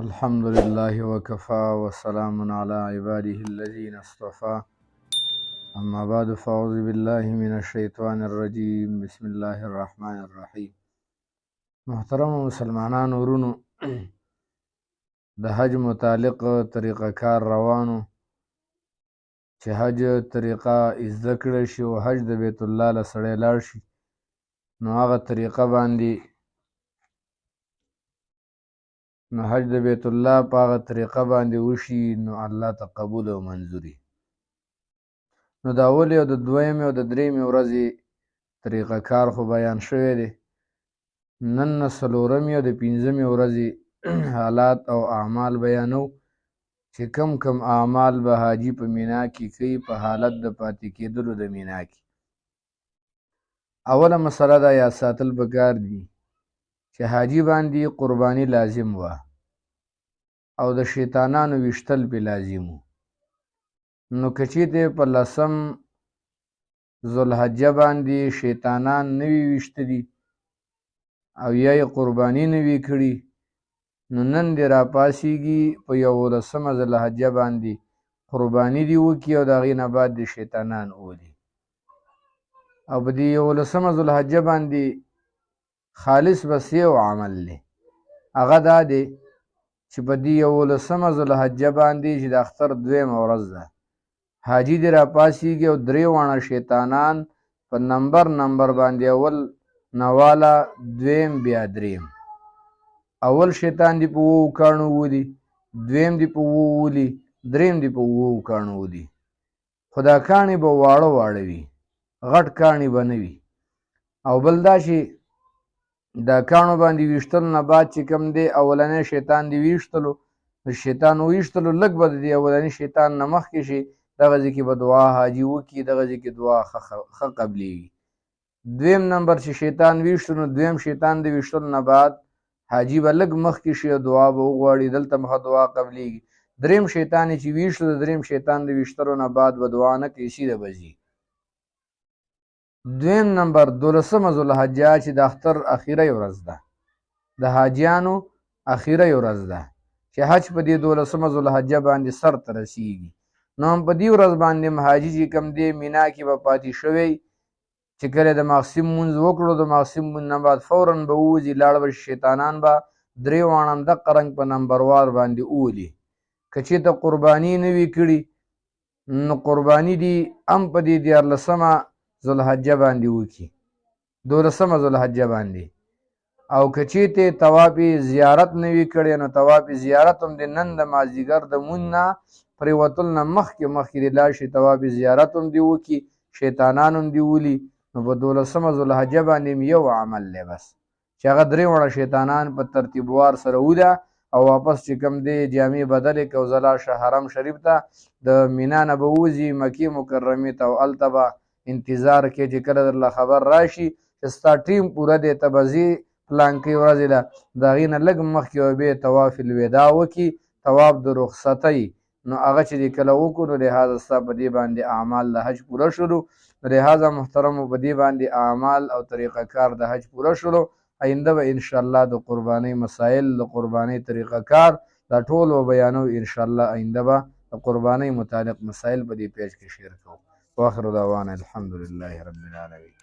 الحمد لله وكفى وسلام على عباده الذين اصطفى أما بعد فأعوذ بالله من الشيطان الرجيم بسم الله الرحمن الرحيم. محترم مسلمانان ورونو د حج متعلق طریقه کار روانو چې حج طریقه زده کړی شي او حج د بیت الله له سړی لاړ شي نو هغه طریقه باندې نو حج د بیت الله په هغه طریقه باندې وشي نو الله ته قبول او منظوري. نو د اولې او د دویمې او د درېیمې ورځې طریقه کار خو بیان شوی دی. نن نه څلورمې او د پنځمې ورځې حالات او اعمال بیانو چې کم اعمال به حاجي په مینا کې کوي په حالت د پاتې کېدلو د مینا کې. اوله مسله دا یاد ساتل پکار دي چې حاجي باندې قرباني لازم وه او د شیطانانو ویشتل پې لازم و. نو که چېرته په 10 ذوالحجه باندې شیطانان نه وي ویشتلي او یا یې قرباني نه وي کړي نو نن دې راپاڅېږي په 11 ذوالحجه باندې قرباني دې وکړي او د هغې نه بعد دې شیطانان اولي او په دې 11 ذوالحجه باندې خالص بس یو عمل دی، هغه دا دی چې په دې 11 ذوالحجه باندې چې د اختر 2مه ورځ ده حاجي دې راپاڅېږي او 3 واړه شیطانان په نمبر باندې اول نواله دویم بیا دریم. اول شیطان دې په 2 کاڼو ولي، دویم دې په 2 ولي، دریم دې په 2 کاڼو ولي. خو دا کاڼي به واړه وي، غټ کاڼي به نه وي. او بل دا چې دا کاڼو باندې ویشتلو نه بعد چې کوم دی اولنی شیطان دې ویشتلو شیطان وویشتلو لږ به د دې اولني شیطان نه مخکې شي دغه ځای کې به دعا حاجي وکړي، دغه ځای کې دعا ښه قبلېږي. دویم نمبر چې شیطان ویشتو نو دویم شیطان د ویشتلو نه بعد حاجي به لږ مخکې شي او دعا به وغواړي، دلته ښه دعا قبلېږي. دریم شیطان چې ویشتو د دریم شیطان د ویشتلو نه بعد به دعا نه کوي، سیده به ځي. دویم نمبر 12 ذوالحجه چې د اختر اخیری ورځ ده، د حاجیانو اخیری ورځ ده چې حج په دې 12 ذوالحجه باندې سر ته رسیږي. نو هم په دې ورځ باندې حاجي چې کوم دی مینا کې به پاتې شوی چې کله د ماخستن لمونځ وکړو د ماخستن لمونځ نه بعد فوراً به ووځي، لاړ به شیطانان به 3 واړه همدقه رنګ په نمبروار باندې اولي. که چېرته قرباني نه وي کړي نو قرباني دي هم په دې 14 ذوالحجه باندې وکړي، 12 ذوالحجه باندې. او که چېرته طواف زیارت نه وي کړی نو طواف زیارت هم د نن د مازدیګر د مونځ نه پرېوتلو نه مخکې دې لاړ شي، طواف زیارت هم دې وکړي، شیطانان هم دې ولي. نو په 12 ذوالحجه باندې یو عمل دی بس چې هغه 3 واړه شیطانان په ترتیبوار سره وده او واپس چې کوم دی جامې بدلې کړي او ځلا شه حرم شریف ته د مینا نه به ووځي مکې مکرمې ته او هلته به انتظار کې چې کله درله خبر راشي چې ستا ټیم پوره دی ته به ځې پلانکۍ ورځې ده د هغې نه لږ مخکې به بیا طواف الوداع وکړي، طواف د رخصتۍ. نو هغه چې دې کله وکړو نو لحاظه ستا په دې باندې اعمال د حج پوره شولو. نو لحاظه محترمو په دې باندې اعمال او طریقه کار د حج پوره شولو. آینده به انشاءالله د قربانۍ مسایل د قربانۍ طریقه کار دا ټول به بیانو انشاءالله. آینده به د قربانۍ متعلق مسایل په دې پیج کې شیر کوو. واخر دعوانا الحمد لله رب العالمین.